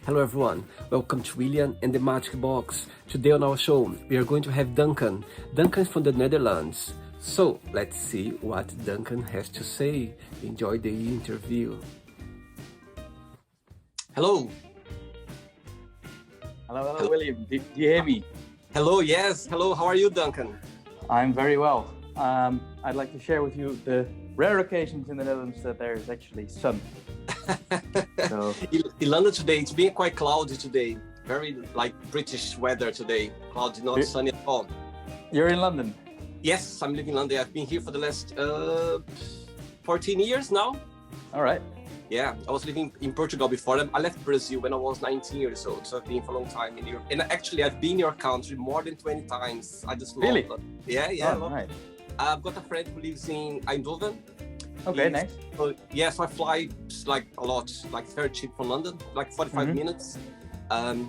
Hello everyone, welcome to William and the Magic Box. Today on our show, we are going to have Duncan. Duncan is from the Netherlands. So, let's see what Duncan has to say. Enjoy the interview. Hello. Hello, William. Do you hear me? Hello, yes. Hello, how are you, Duncan? I'm very well. I'd like to share with you the rare occasions in the Netherlands that there is actually sun. So, In London today, it's been quite cloudy today. Very like British weather today. Cloudy, not sunny at all. you're in London? Yes, I'm living in London. I've been here for the last 14 years now. All right. Yeah, I was living in Portugal before. I left Brazil when I was 19 years old, so I've been for a long time in Europe. And actually, I've been in your country more than 20 times. I just love it. Yeah, I love it. I've got a friend who lives in Eindhoven. Okay, nice. So I fly like a lot, like very cheap from London, like 45 minutes.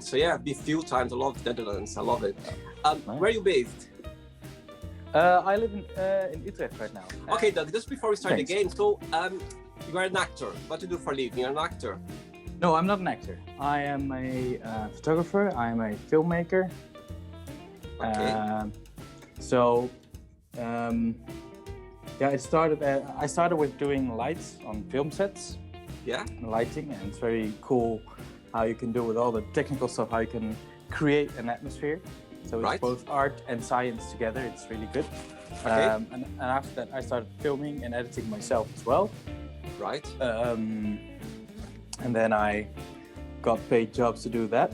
So yeah, I've been a few times. I love the Netherlands. I love it. Nice. Where are you based? I live in Utrecht right now. Okay, Doug, just before we start Thanks. the game, so you are an actor. What do you do for a living? You're an actor. No, I'm not an actor. I am a photographer. I am a filmmaker. Okay. Yeah, I started with doing lights on film sets. Yeah. Lighting, and it's very cool how you can do with all the technical stuff, how you can create an atmosphere. So it's both art and science together. It's really good. Okay. And after that, I started filming and editing myself as well. Right. And then I got paid jobs to do that.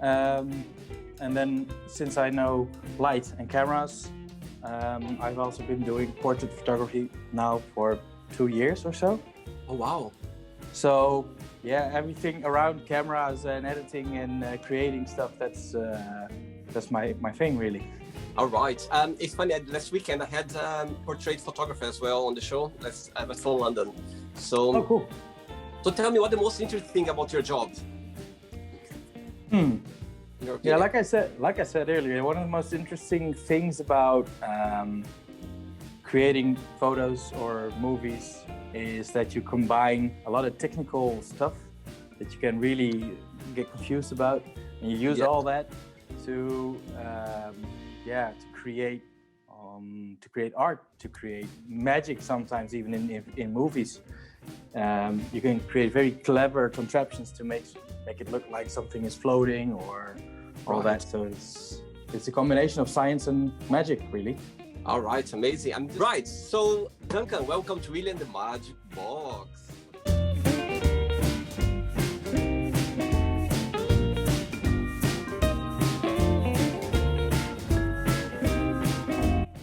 And then since I know light and cameras, I've also been doing portrait photography now for 2 years or so. Oh wow! So yeah, everything around cameras and editing and creating stuff, that's my thing really. All right. It's funny. Last weekend I had portrait photographer as well on the show. I was from London. So. Oh, cool. So tell me what the most interesting thing about your job. Yeah, like I said earlier, one of the most interesting things about creating photos or movies is that you combine a lot of technical stuff that you can really get confused about, and you use all that to create art, to create magic. Sometimes even in movies, you can create very clever contraptions to make it look like something is floating or all that. So it's a combination of science and magic, really. All right, amazing. Right, so Duncan, welcome to William the Magic Box.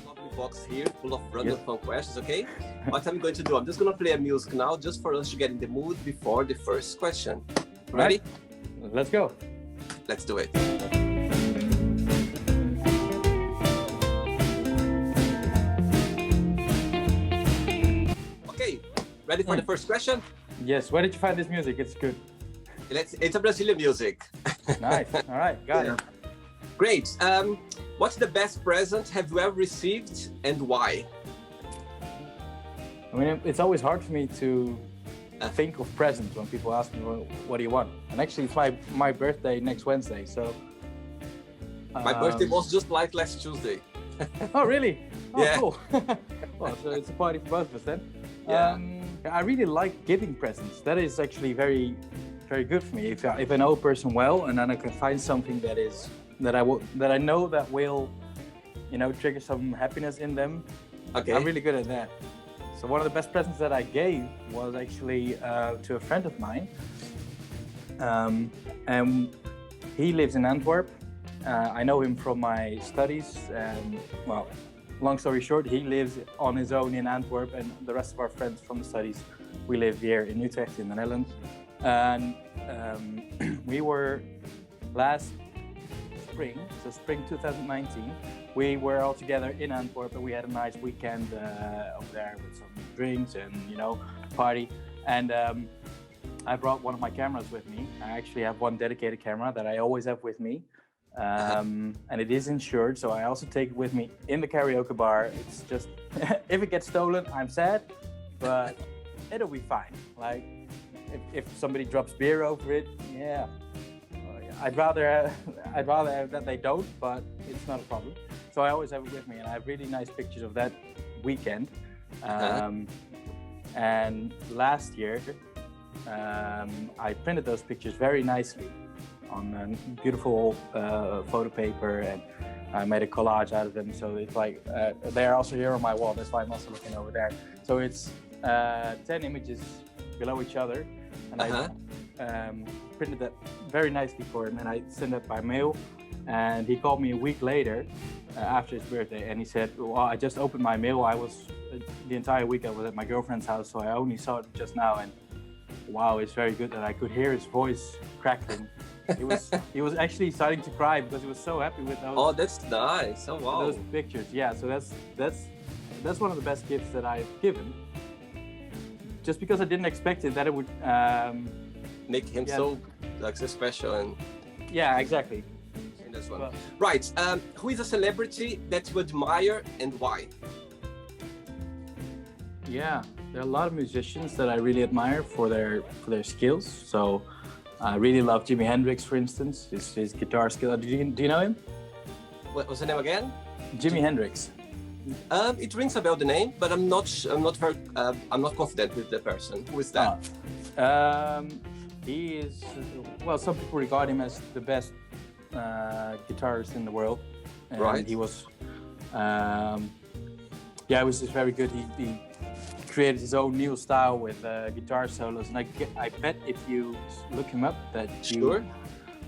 Lovely box here, full of random fun questions, okay? What I'm going to do, I'm just going to play a music now, just for us to get in the mood before the first question. Ready? Right. Let's go. Let's do it. Okay, ready for the first question? Yes. Where did you find this music? It's good. It's a Brazilian music. Nice. All right, got it. Great. What's the best present have you ever received and why? I mean, it's always hard for me to think of presents when people ask me, well, what do you want? And actually, it's my birthday next Wednesday, so... My birthday was just like last Tuesday. Oh, really? Oh, Yeah. cool. Well, so it's a party for both of us then. Yeah. I really like giving presents. That is actually very, very good for me. If I know a person well, and then I can find something that I know that will, trigger some happiness in them. Okay. I'm really good at that. So one of the best presents that I gave was actually to a friend of mine, and he lives in Antwerp. I know him from my studies, and well, long story short, he lives on his own in Antwerp, and the rest of our friends from the studies, we live here in Utrecht in the Netherlands. And we were last spring, so spring 2019, we were all together in Antwerp, and we had a nice weekend over there with some drinks and party. And I brought one of my cameras with me. I actually have one dedicated camera that I always have with me. And it is insured, so I also take it with me in the karaoke bar. It's just, if it gets stolen, I'm sad, but it'll be fine. Like, if somebody drops beer over it, yeah, I'd rather that they don't, but it's not a problem. So I always have it with me, and I have really nice pictures of that weekend. And last year, I printed those pictures very nicely on beautiful photo paper, and I made a collage out of them. So it's like they're also here on my wall. That's why I'm also looking over there. So it's 10 images below each other, and I printed that very nicely for him, and I sent it by mail. And he called me a week later after his birthday, and he said, well, I just opened my mail. I was the entire week I was at my girlfriend's house, so I only saw it just now, and wow, it's very good. And I could hear his voice crackling. He was actually starting to cry because he was so happy with those. Oh, that's nice. Oh, wow. Those pictures. Yeah, so that's one of the best gifts that I've given. Just because I didn't expect it, that it would make him so special. And yeah, exactly. This one. Right. Who is a celebrity that you admire and why? Yeah, there are a lot of musicians that I really admire for their skills. So I really love Jimi Hendrix, for instance, his guitar skill. Do you know him? What was the name again? Jimi Hendrix. It rings a bell, the name, but I'm not confident with the person. Who is that? He is, well, some people regard him as the best guitarist in the world. And right. He was, he was just very good. He created his own new style with guitar solos, and I bet if you look him up that you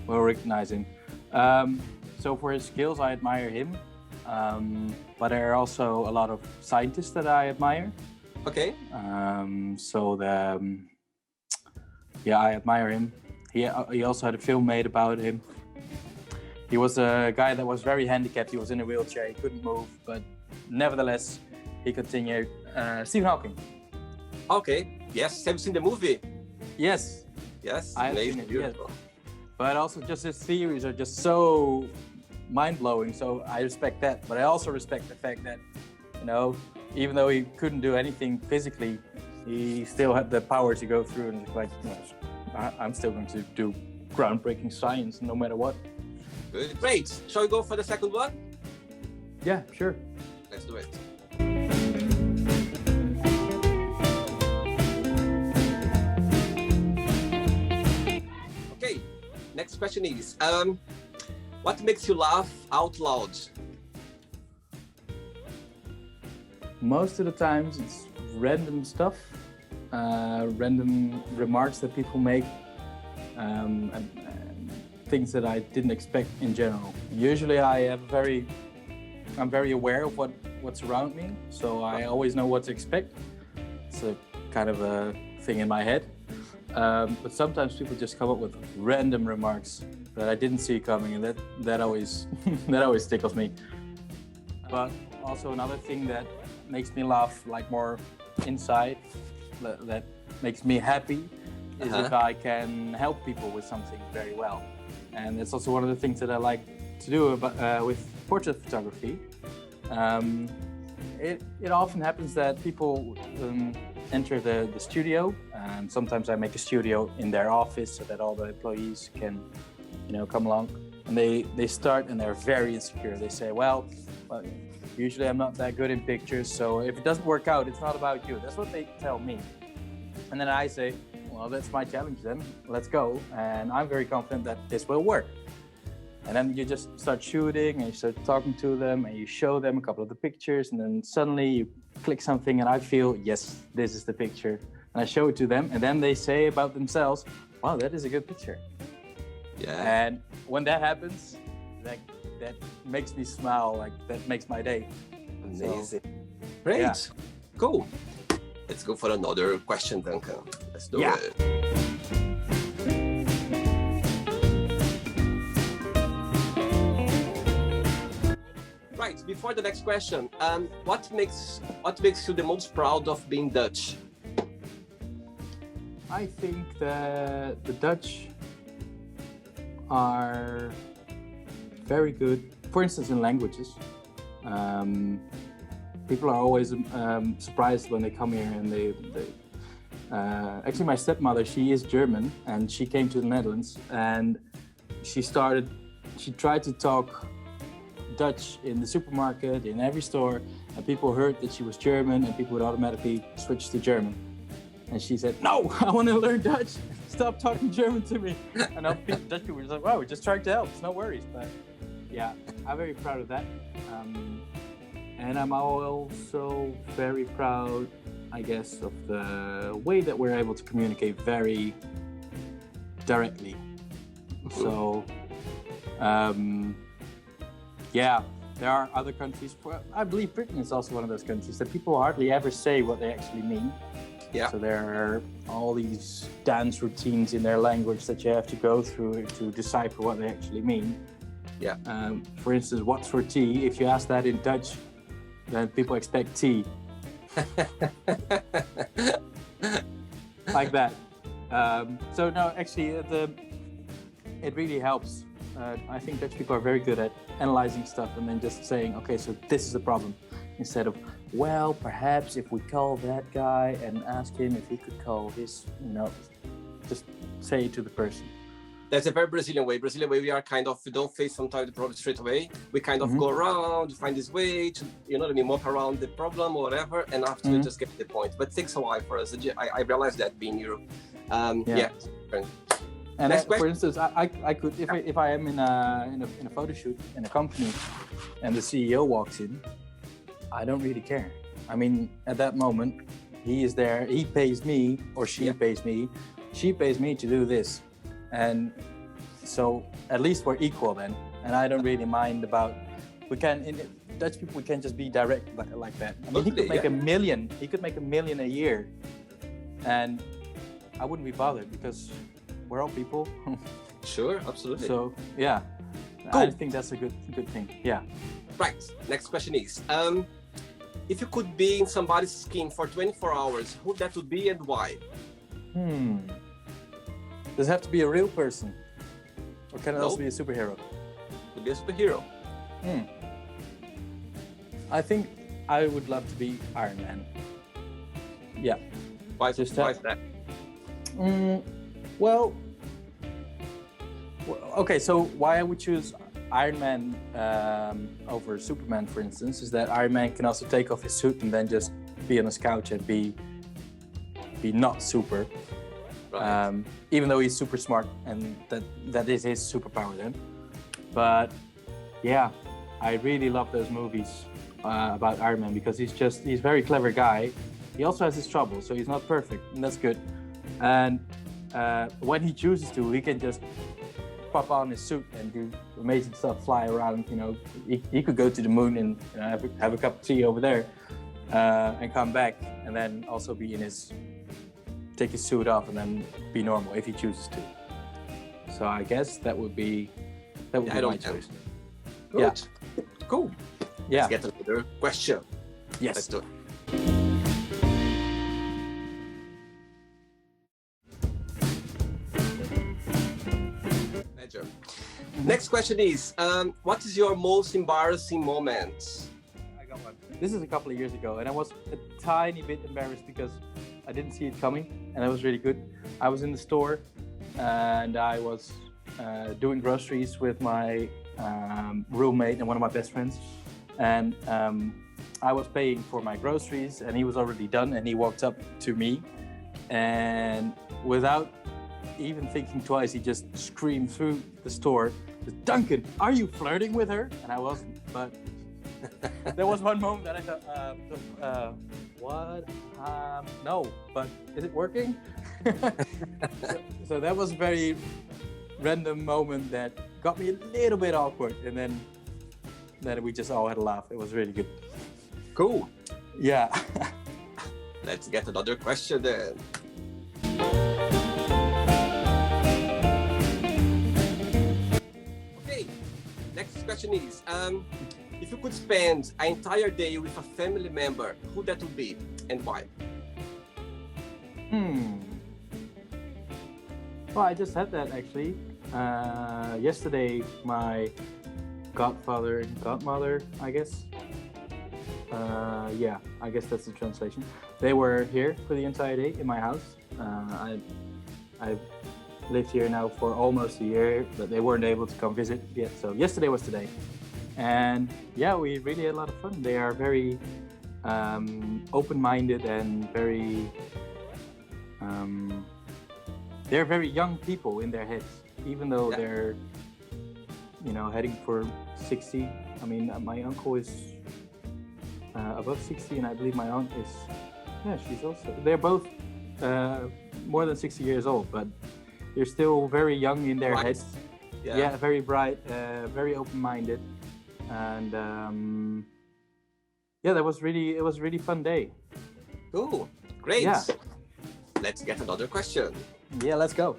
will recognize him. So for his skills, I admire him. But there are also a lot of scientists that I admire. Okay. I admire him. He also had a film made about him. He was a guy that was very handicapped. He was in a wheelchair. He couldn't move, but nevertheless, he continued. Stephen Hawking. Okay. Yes. Have you seen the movie? Yes. Yes. I have seen it. Yes. But also, just his theories are just so mind-blowing. So I respect that. But I also respect the fact that, even though he couldn't do anything physically, he still had the power to go through and I'm still going to do groundbreaking science no matter what. Good. Great. Shall we go for the second one? Yeah, sure. Let's do it. Okay. Next question is, what makes you laugh out loud? Most of the times it's random stuff, random remarks that people make, and things that I didn't expect in general. Usually I'm very aware of what's around me, so I always know what to expect. It's a kind of a thing in my head. But sometimes people just come up with random remarks that I didn't see coming, and that always that always tickles me. But also another thing that makes me laugh, like more inside, that makes me happy, is if I can help people with something very well. And it's also one of the things that I like to do with portrait photography. It often happens that people enter the studio, and sometimes I make a studio in their office so that all the employees can, come along. And they start and they're very insecure. They say, well, usually I'm not that good in pictures, so if it doesn't work out, it's not about you. That's what they tell me. And then I say, well, that's my challenge then. Let's go. And I'm very confident that this will work. And then you just start shooting and you start talking to them and you show them a couple of the pictures, and then suddenly you click something and I feel, yes, this is the picture. And I show it to them, and then they say about themselves, wow, that is a good picture. Yeah. And when that happens, that makes me smile, like that makes my day. Amazing. So, great. Yeah. Cool. Let's go for another question, Duncan. Let's do it. Right, before the next question, what makes you the most proud of being Dutch? I think that the Dutch are very good, for instance, in languages. People are always surprised when they come here and Actually, my stepmother, she is German, and she came to the Netherlands, and she tried to talk Dutch in the supermarket, in every store, and people heard that she was German, and people would automatically switch to German. And she said, "No, I want to learn Dutch. Stop talking German to me." And Dutch people were just like, "Wow, we're just trying to help. It's no worries." But yeah, I'm very proud of that. And I'm also very proud, I guess, of the way that we're able to communicate very directly. So, yeah, there are other countries. I believe Britain is also one of those countries that people hardly ever say what they actually mean. Yeah. So there are all these dance routines in their language that you have to go through to decipher what they actually mean. Yeah. For instance, what's for tea? If you ask that in Dutch, then people expect tea. Like that. So no, actually, it really helps. I think Dutch people are very good at analyzing stuff and then just saying, okay, so this is the problem, instead of, well, perhaps if we call that guy and ask him if he could call his, just say it to the person. That's a very Brazilian way. Brazilian way, we are kind of, we don't face sometimes the problem straight away. We kind of go around, find this way to, mop around the problem or whatever, and after we just get to the point. But it takes a while for us. I realized that being Europe. Yeah. And for instance, I could, if I am in a photo shoot in a company and the CEO walks in, I don't really care. I mean, at that moment, he is there, he pays me, or she pays me. She pays me to do this. And so at least we're equal then. And I don't really mind about, Dutch people, we can just be direct like that. I mean, he could make $1 million. He could make $1 million a year. And I wouldn't be bothered because we're all people. Sure, absolutely. So, yeah. Cool. I think that's a good thing. Yeah. Right. Next question is, if you could be in somebody's skin for 24 hours, who that would be and why? Does it have to be a real person? Or can it also be a superhero? Could be a superhero. I think I would love to be Iron Man. Yeah. Why is that? Well, okay, so why I would choose Iron Man over Superman, for instance, is that Iron Man can also take off his suit and then just be on his couch and be not super. Right. Even though he's super smart, and that is his superpower then. But yeah, I really love those movies about Iron Man because he's a very clever guy. He also has his troubles, so he's not perfect, and that's good. And when he chooses to, he can just pop on his suit and do amazing stuff, fly around. He could go to the moon and have a cup of tea over there and come back, and then also be take his suit off and then be normal if he chooses to. So I guess that would be my choice. Good. Yeah. Cool. Yeah. Let's get another question. Yes. Let's do it. Pleasure. Next question is, what is your most embarrassing moment? I got one. This is a couple of years ago, and I was a tiny bit embarrassed because I didn't see it coming, and it was really good. I was in the store, and I was doing groceries with my roommate and one of my best friends. And I was paying for my groceries, and he was already done, and he walked up to me, and without even thinking twice, he just screamed through the store, "Duncan, are you flirting with her?" And I wasn't, but there was one moment that I thought, what? No, but is it working? So that was a very random moment that got me a little bit awkward, and then we just all had a laugh. It was really good. Cool. Yeah. Let's get another question then. Okay, next question is, if you could spend an entire day with a family member, who that would be and why? Well, I just had that actually. Yesterday, my godfather and godmother, I guess. Yeah, I guess that's the translation. They were here for the entire day in my house. I've lived here now for almost a year, but they weren't able to come visit yet. So yesterday was today. And yeah, we really had a lot of fun. They are very open-minded and they're very young people in their heads, even though they're, heading for 60. I mean, my uncle is above 60, and I believe my aunt is, she's also, they're both more than 60 years old, but they're still very young in their heads. Yeah, very bright, very open-minded. And it was a really fun day. Cool, great. Yeah. Let's get another question. Yeah, let's go.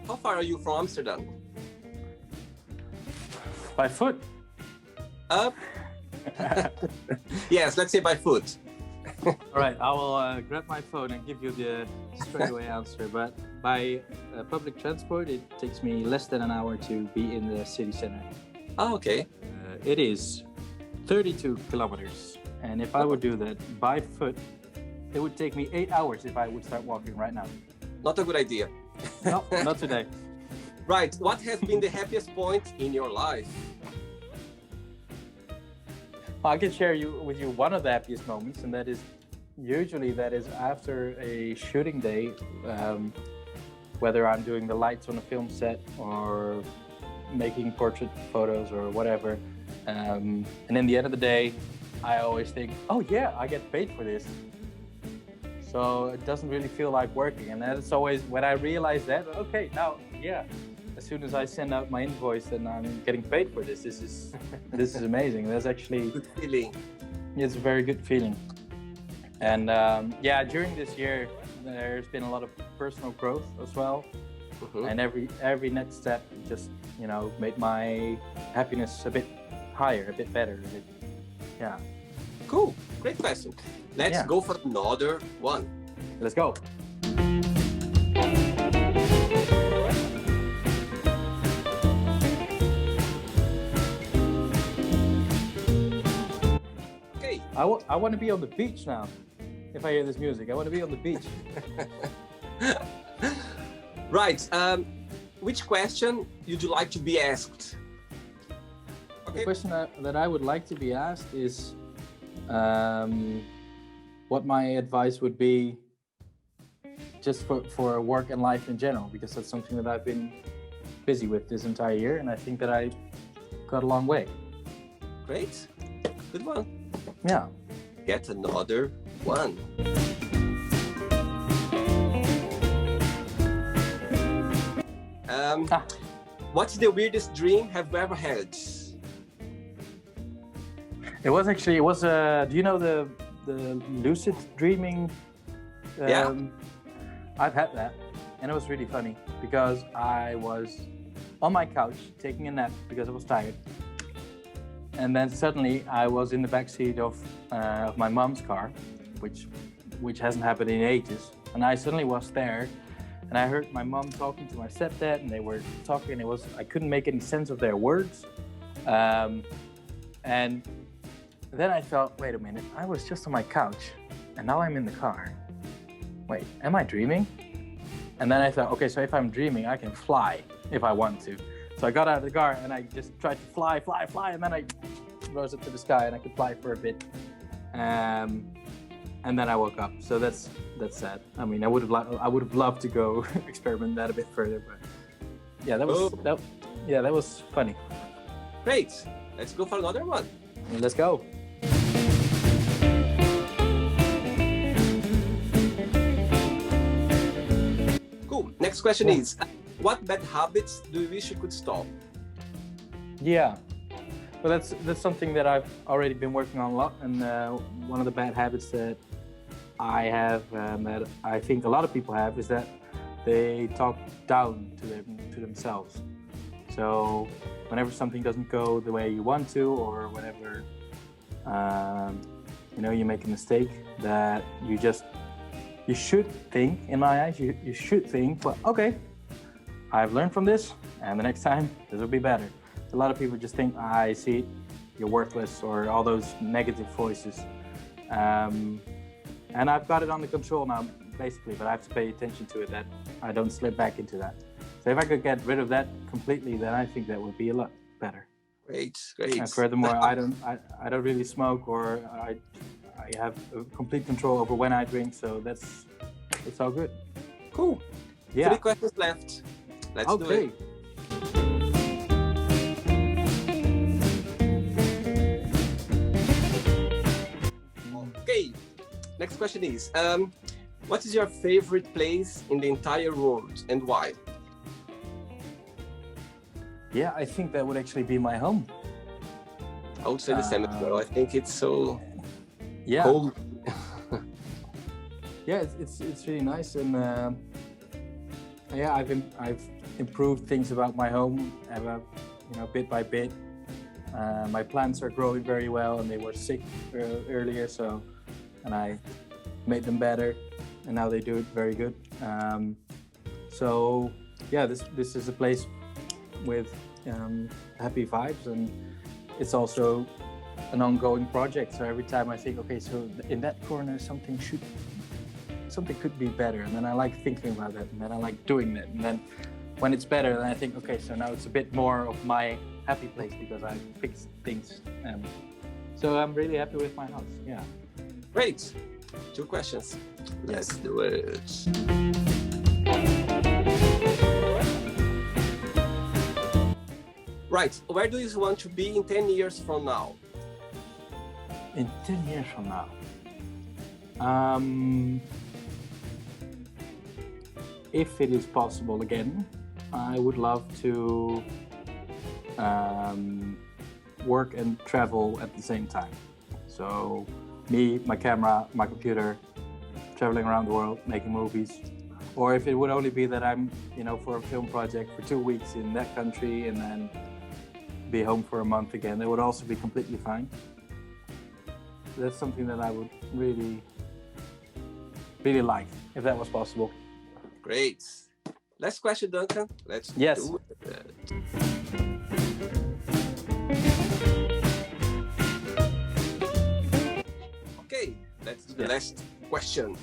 How far are you from Amsterdam? By foot. Up. Yes, let's say by foot. All right, I will grab my phone and give you the straightaway answer. But by public transport, it takes me less than an hour to be in the city center. Oh, okay. It is 32 kilometers. And if I would do that by foot, it would take me 8 hours if I would start walking right now. Not a good idea. No, not today. Right. What has been the happiest point in your life? I can share with you one of the happiest moments, and that is after a shooting day, whether I'm doing the lights on a film set or making portrait photos or whatever. And in the end of the day, I always think, oh yeah, I get paid for this. So it doesn't really feel like working. And that's always when I realize that, okay, now, yeah, as soon as I send out my invoice and I'm getting paid for this, this is amazing. That's actually good feeling. It's a very good feeling. And during this year, there's been a lot of personal growth as well. Mm-hmm. And every next step just, made my happiness a bit higher, a bit better. Yeah. Cool. Great question. Let's go for another one. Let's go. Okay. I want to be on the beach now. If I hear this music, I want to be on the beach. Right. Which question would you like to be asked? Okay. The question that I would like to be asked is what my advice would be just for work and life in general, because that's something that I've been busy with this entire year, and I think that I got a long way. Great. Good one. Yeah. Get another one. What's the weirdest dream have you ever had? It was do you know the lucid dreaming? I've had that, and it was really funny because I was on my couch taking a nap because I was tired, and then suddenly I was in the backseat of my mom's car, which hasn't happened in ages, and I suddenly was there, and I heard my mom talking to my stepdad, and they were talking. I couldn't make any sense of their words, and then I thought, wait a minute, I was just on my couch, and now I'm in the car. Wait, am I dreaming? And then I thought, okay, so if I'm dreaming, I can fly if I want to. So I got out of the car and I just tried to fly, and then I rose up to the sky and I could fly for a bit. And then I woke up. So that's sad. I mean, I would have loved to go experiment that a bit further, but yeah, that was funny. Great. Let's go for another one. Let's go. Cool. Next question is, what bad habits do you wish you could stop? Yeah. Well, that's something that I've already been working on a lot, and one of the bad habits that I have, that I think a lot of people have, is that they talk down to themselves. So whenever something doesn't go the way you want to, or whenever you make a mistake, that you should think, in my eyes, you should think, well, okay, I've learned from this, and the next time this will be better. A lot of people just think, I see you're worthless, or all those negative voices. And I've got it under control now, basically, but I have to pay attention to it, that I don't slip back into that. So if I could get rid of that completely, then I think that would be a lot better. Great, great. And furthermore, I don't really smoke, or I have complete control over when I drink, so it's all good. Cool. Yeah. 3 questions left. Let's do it. Okay. Next question is, what is your favorite place in the entire world and why? Yeah, I think that would actually be my home. I would say the same as well. I think it's so cold. Yeah, it's really nice, and yeah, I've improved things about my home, bit by bit. My plants are growing very well, and they were sick earlier, and I made them better, and now they do it very good. So yeah, this is a place with happy vibes, and it's also an ongoing project. So every time I think, okay, so in that corner something could be better, and then I like thinking about that, and then I like doing that, and then when it's better, then I think, okay, so now it's a bit more of my happy place because I fixed things, and so I'm really happy with my house. Yeah. Great. 2 questions. Let's do it. Right. Where do you want to be in 10 years from now? In 10 years from now? If it is possible again, I would love to work and travel at the same time. So me, my camera, my computer, traveling around the world, making movies. Or if it would only be that I'm, for a film project for 2 weeks in that country and then be home for a month again, it would also be completely fine. That's something that I would really, really like, if that was possible. Great. Last question, Duncan. Let's do it. Okay, let's do the last question.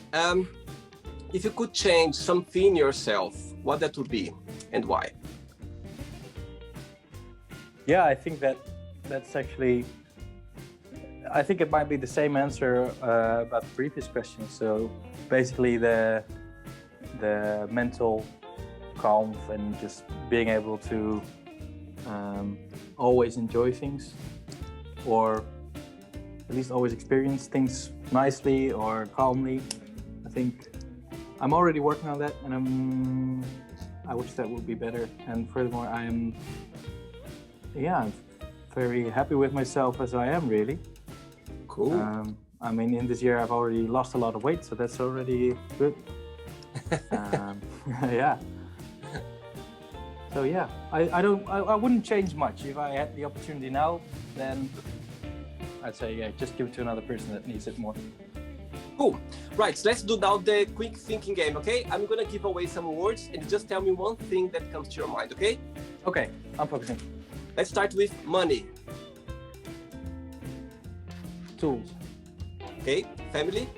If you could change something in yourself, what that would be and why? Yeah, I think that's actually, I think it might be the same answer about the previous question. So basically the mental calm and just being able to always enjoy things, or at least always experience things nicely or calmly. I think I'm already working on that, and I wish that would be better. And furthermore, I'm very happy with myself as I am, really. Cool. I mean, in this year I've already lost a lot of weight, so that's already good. Yeah. So yeah, I wouldn't change much. If I had the opportunity now, then I'd say just give it to another person that needs it more. Cool. Right, so let's do now the quick thinking game, okay? I'm gonna give away some words and just tell me one thing that comes to your mind, okay? Okay, I'm focusing. Let's start with money. Tools. Okay, family.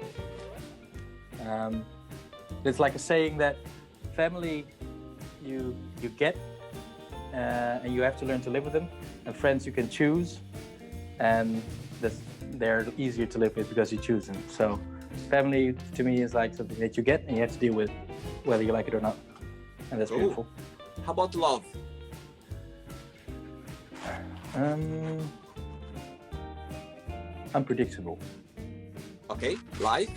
It's like a saying that family you get and you have to learn to live with them, and friends you can choose, and they're easier to live with because you choose them. So family to me is like something that you get and you have to deal with whether you like it or not, and that's beautiful. How about love? Unpredictable. Okay, life?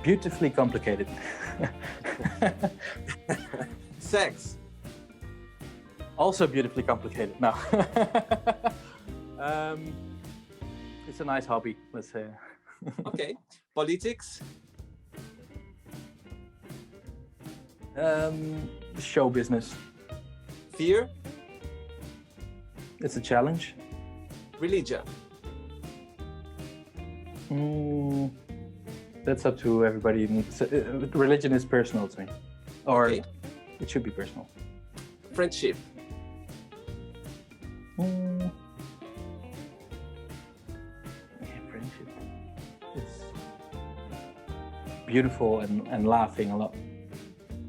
Beautifully complicated. Sex? Also beautifully complicated. No. It's a nice hobby, let's say. Okay. Politics? Show business. Fear? It's a challenge. Religion? That's up to everybody. Religion is personal to me, or it should be personal. Friendship? beautiful and laughing a lot.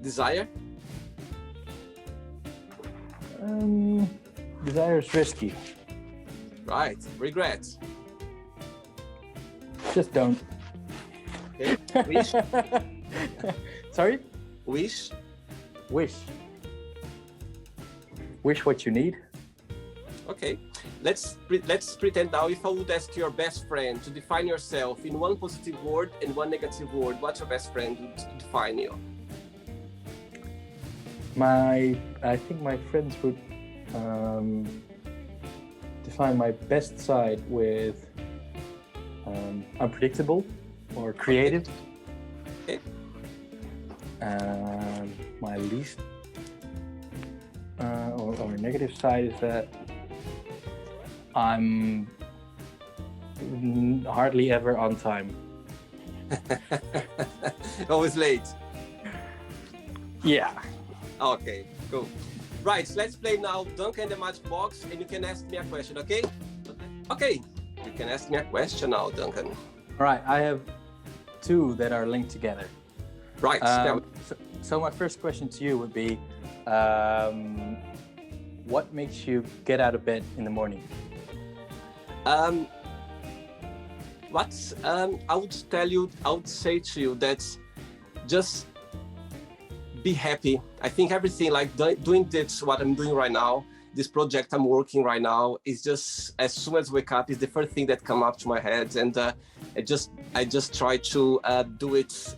Desire? Desire is risky. Right. Regret? Just don't. Okay. Wish? Sorry? Wish? Wish. Wish what you need. Okay. Let's pretend now if I would ask your best friend to define yourself in one positive word and one negative word, what's your best friend would define you? I think my friends would define my best side with unpredictable or creative. Okay. My least or negative side is that I'm hardly ever on time. Always late. Yeah. Okay, cool. Right, so let's play now Duncan the Magic Box, and you can ask me a question, okay? Okay, you can ask me a question now, Duncan. All right, I have two that are linked together. Right. So my first question to you would be, what makes you get out of bed in the morning? I would say to you that just be happy. I think everything like doing this, what I'm doing right now, this project I'm working right now is just, as soon as I wake up, is the first thing that come up to my head. And I just try to do it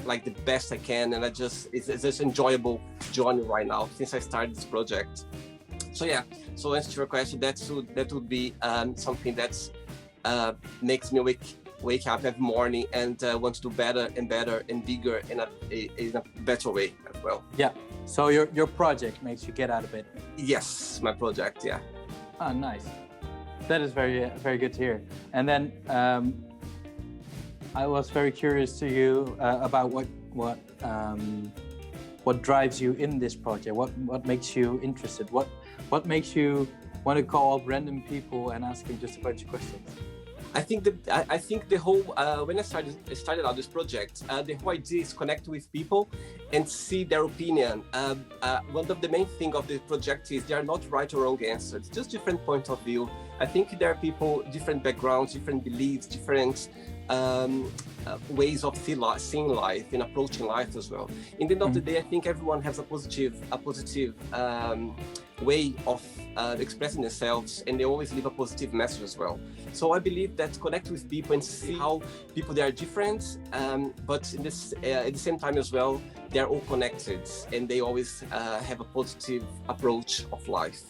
like the best I can. And it's just enjoyable journey right now since I started this project. So yeah, so answer your question, that would be something that makes me wake up every morning and want to do better and better and bigger in a better way as well. Yeah. So your project makes you get out of bed. Yes, my project. Yeah. Oh, nice. That is very very good to hear. And then I was very curious to you about what drives you in this project. What makes you interested? What makes you want to call up random people and ask them just a bunch of questions? I think the whole when I started out this project, the whole idea is connect with people and see their opinion. One of the main thing of the project is there are not right or wrong answers, just different point of view. I think there are people, different backgrounds, different beliefs, different ways of seeing life and approaching life as well. In the end of the day, I think everyone has a positive way of expressing themselves, and they always leave a positive message as well. So I believe that connect with people and see how people, they are different, but in this, at the same time as well, they're all connected and they always have a positive approach of life.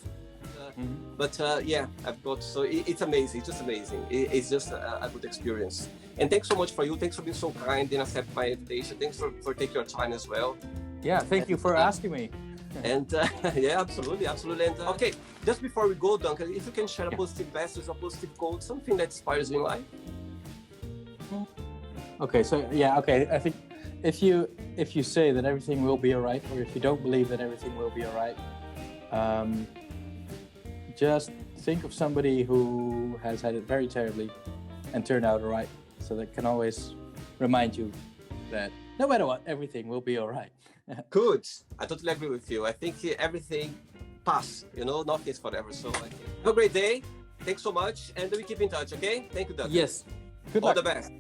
But yeah, it's amazing. It's just amazing. It's just a good experience. And thanks so much for you. Thanks for being so kind and accept my invitation. Thanks for taking your time as well. Yeah, thank you for asking me. And yeah, absolutely. And okay, just before we go, Duncan, if you can share a positive message, a positive quote, something that inspires you in life. Okay, so yeah, okay. I think if you say that everything will be alright, or if you don't believe that everything will be alright, just think of somebody who has had it very terribly and turned out alright. So that can always remind you that no matter what, everything will be alright. Good. I totally agree with you. I think everything passes, nothing is forever. So have a great day. Thanks so much. And we keep in touch, okay? Thank you, Duncan. Yes. Good All luck. the best.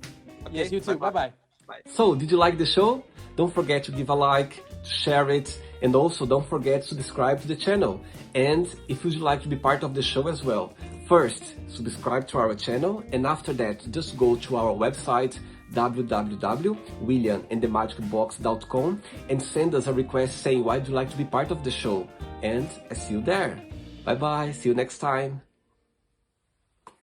Okay? Yes, you too. Bye-bye. Bye. So, did you like the show? Don't forget to give a like, share it, and also don't forget to subscribe to the channel. And if you'd like to be part of the show as well, first, subscribe to our channel, and after that, just go to our website, www.williamandthemagicbox.com, and send us a request saying why you'd like to be part of the show. And I see you there. Bye bye, see you next time.